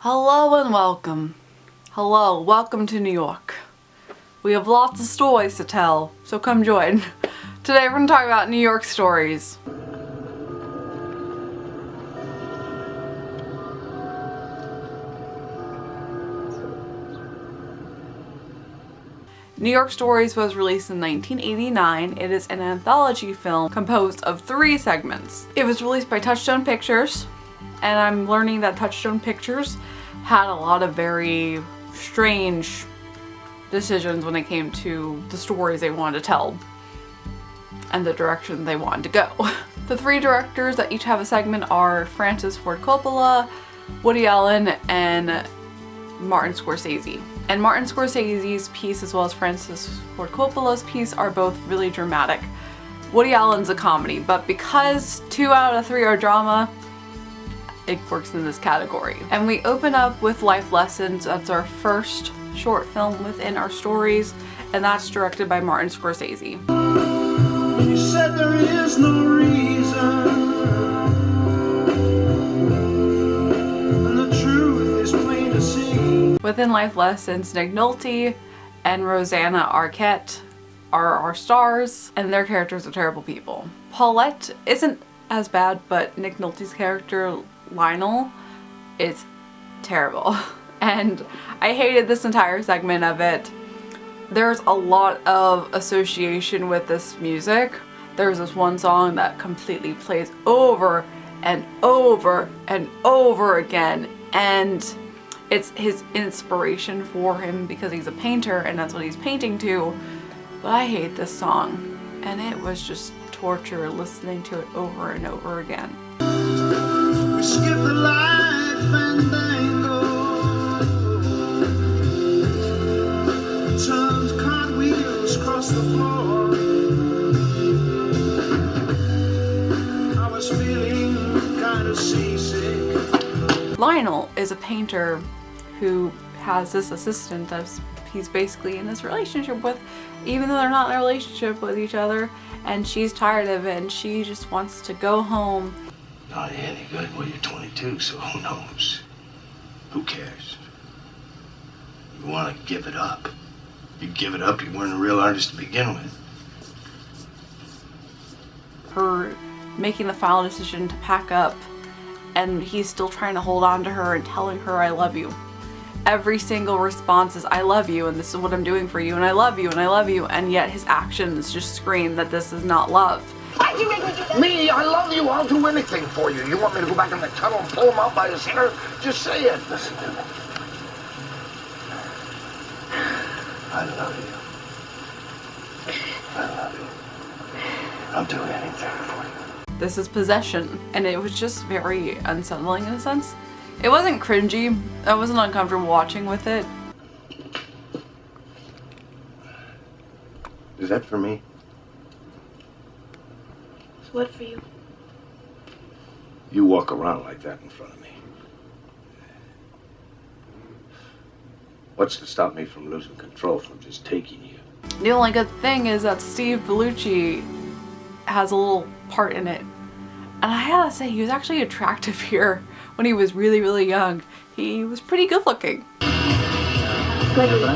Hello and welcome. Hello, welcome to New York. We have lots of stories to tell, so come join. Today we're going to talk about New York stories. New York Stories was released in 1989. It is an anthology film composed of 3 segments. It was released by Touchstone Pictures, and I'm learning that Touchstone Pictures had a lot of very strange decisions when it came to the stories they wanted to tell and the direction they wanted to go. The 3 directors that each have a segment are Francis Ford Coppola, Woody Allen, and Martin Scorsese. And Martin Scorsese's piece as well as Francis Ford Coppola's piece are both really dramatic. Woody Allen's a comedy, but because 2 out of 3 are drama, it works in this category. And we open up with Life Lessons. That's our first short film within our stories, and that's directed by Martin Scorsese. You said there is no reason, and the truth is plain to see. Within Life Lessons, Nick Nolte and Rosanna Arquette are our stars, and their characters are terrible people. Paulette isn't as bad, but Nick Nolte's character, Lionel, is terrible. And I hated this entire segment of it. There's a lot of association with this music. There's this one song that completely plays over and over and over again, and it's his inspiration for him because he's a painter and that's what he's painting to. But I hate this song, and it was just torture listening to it over and over again. We skip the light fandango, turns cartwheels across the floor. I was feeling kind of seasick. Lionel is a painter who has this assistant that he's basically in this relationship with, even though they're not in a relationship with each other, and she's tired of it and she just wants to go home. Not any good. Well, you're 22, so who knows? Who cares? You want to give it up. You give it up, you weren't a real artist to begin with. Her making the final decision to pack up, and he's still trying to hold on to her and telling her, I love you. Every single response is, I love you, and this is what I'm doing for you, and I love you, and I love you, and yet his actions just scream that this is not love. Why'd you make me do that? Me? I love you. I'll do anything for you. You want me to go back in the tunnel and pull him out by his hair? Just say it. Listen to me. I love you. I love you. I'll do anything for you. This is possession, and it was just very unsettling in a sense. It wasn't cringy. I wasn't uncomfortable watching with it. Is that for me? What for you? You walk around like that in front of me. What's to stop me from losing control, from just taking you? The only good thing is that Steve Bellucci has a little part in it. And I gotta say, he was actually attractive here when he was really, really young. He was pretty good looking. Gregory.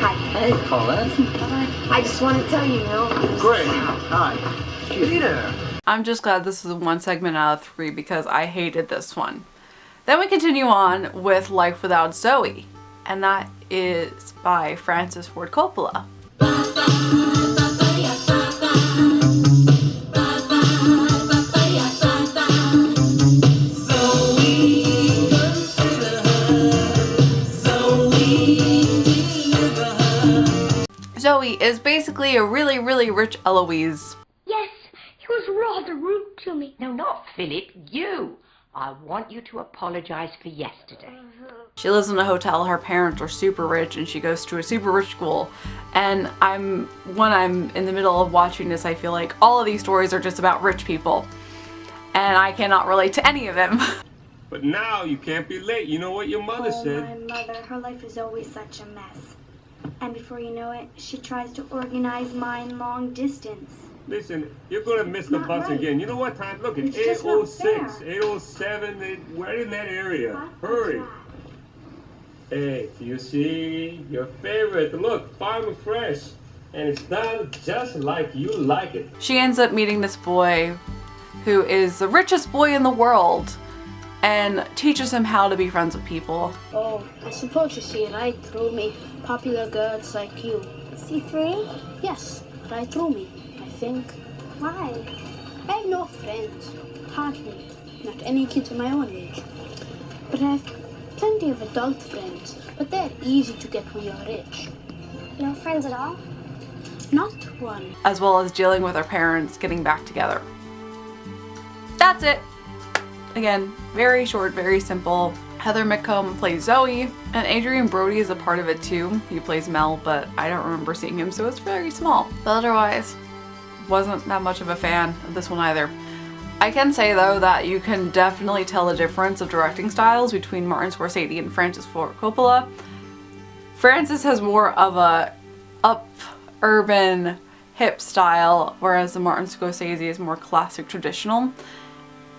Hi. Hey, Paulette. I just want to tell you, Great. Hi. Peter. I'm just glad this is 1 segment out of 3 because I hated this one. Then we continue on with Life Without Zoe, and that is by Francis Ford Coppola. Zoe is basically a really, really rich Eloise. Yes, he was rather rude to me. No, not Philip, you. I want you to apologize for yesterday. She lives in a hotel, her parents are super rich, and she goes to a super rich school. And when I'm in the middle of watching this, I feel like all of these stories are just about rich people. And I cannot relate to any of them. But now you can't be late. You know what your mother said. My mother, her life is always such a mess. And before you know it, she tries to organize mine long distance. Listen, you're gonna miss the Not bus right. again. You know what time? Look, it's It's just not 8:06, fair. 8:07. We're in that area. What? Hurry. That's right. Hey, you see? Your favorite. Look, Farm Fresh. And it's done just like you like it. She ends up meeting this boy who is the richest boy in the world and teaches him how to be friends with people. Oh, I suppose you see right through me. Popular girls like you. See through? Yes, right through me, I think. Why? I have no friends. Hardly. Not any kids of my own age. But I have plenty of adult friends. But they're easy to get when you're rich. No friends at all? Not one. As well as dealing with her parents getting back together. That's it. Again, very short, very simple. Heather McComb plays Zoe, and Adrian Brody is a part of it too. He plays Mel, but I don't remember seeing him, so it's very small. But otherwise, wasn't that much of a fan of this one either. I can say though that you can definitely tell the difference of directing styles between Martin Scorsese and Francis Ford Coppola. Francis has more of a urban hip style, whereas the Martin Scorsese is more classic traditional.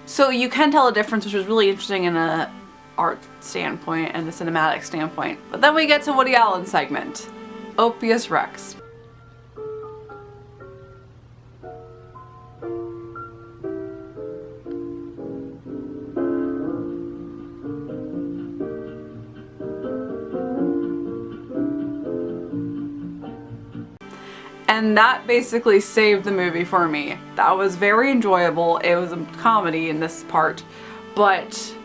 So you can tell a difference, which is really interesting in a art standpoint and a cinematic standpoint. But then we get to Woody Allen's segment, Opus Rex. And that basically saved the movie for me. That was very enjoyable. It was a comedy in this part, but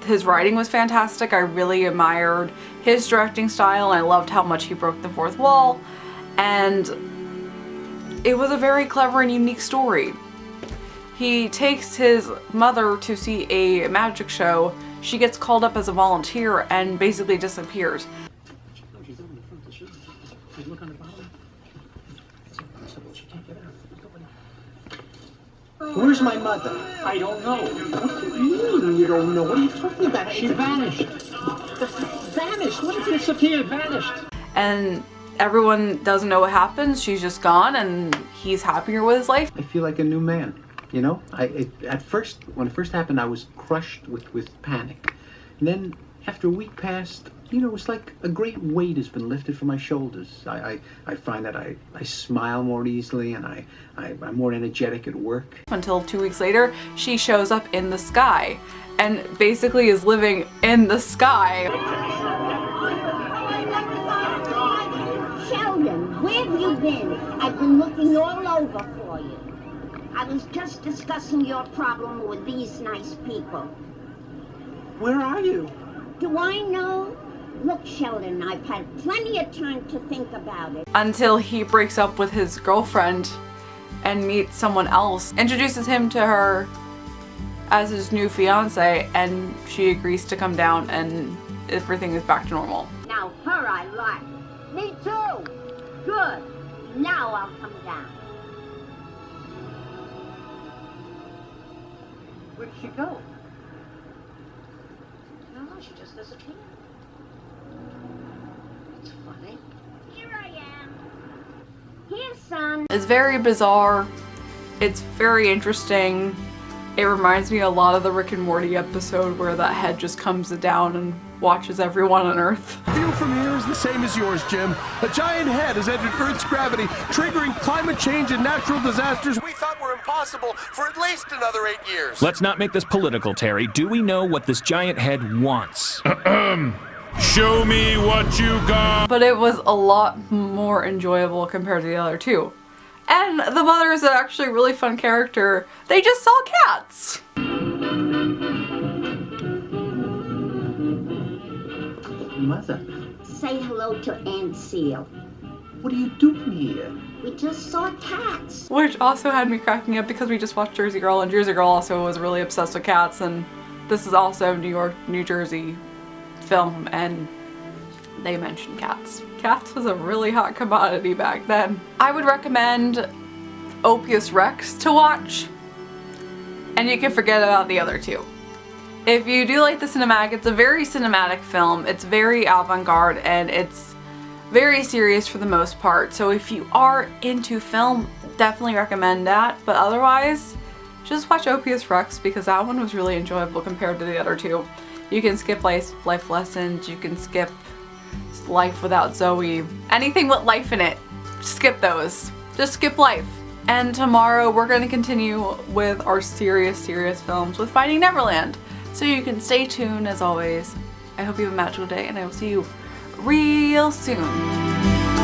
his writing was fantastic. I really admired his directing style, and I loved how much he broke the fourth wall. And it was a very clever and unique story. He takes his mother to see a magic show. She gets called up as a volunteer and basically disappears. Where's my mother? I don't know. What do you mean you don't know? What are you talking about? She vanished. Vanished? What did disappear? Vanished. And everyone doesn't know what happens. She's just gone, and he's happier with his life. I feel like a new man. You know, at first, when it first happened, I was crushed with panic. And then, after a week passed, you know, it's like a great weight has been lifted from my shoulders. I find that I smile more easily, and I'm more energetic at work. Until 2 weeks later, she shows up in the sky and basically is living in the sky. Sheldon, where have you been? I've been looking all over for you. I was just discussing your problem with these nice people. Where are you? Do I know? Look, Sheldon, I've had plenty of time to think about it. Until he breaks up with his girlfriend and meets someone else, introduces him to her as his new fiance, and she agrees to come down, and everything is back to normal. Now, her I like. Me too. Good. Now I'll come down. Where did she go? No, she just disappeared. It's funny. Here I am. Here, son. It's very bizarre. It's very interesting. It reminds me a lot of the Rick and Morty episode where that head just comes down and watches everyone on Earth. The view from here is the same as yours, Jim. A giant head has entered Earth's gravity, triggering climate change and natural disasters we thought were impossible for at least another 8 years. Let's not make this political, Terry. Do we know what this giant head wants? Show me what you got. But it was a lot more enjoyable compared to the other two. And the mother is actually a really fun character. They just saw cats. Mother. Say hello to Aunt Seal. What are you doing here? We just saw cats. Which also had me cracking up because we just watched Jersey Girl, and Jersey Girl also was really obsessed with cats, and this is also New York, New Jersey film, and they mentioned cats. Cats was a really hot commodity back then. I would recommend Opus Rex to watch, and you can forget about the other two. If you do like the cinematic, it's a very cinematic film. It's very avant-garde, and it's very serious for the most part. So if you are into film, definitely recommend that. But otherwise, just watch Opus Rex because that one was really enjoyable compared to the other two. You can skip life lessons, you can skip life without Zoe. Anything with life in it, skip those. Just skip life. And tomorrow we're going to continue with our serious films with Finding Neverland. So you can stay tuned as always. I hope you have a magical day and I will see you real soon.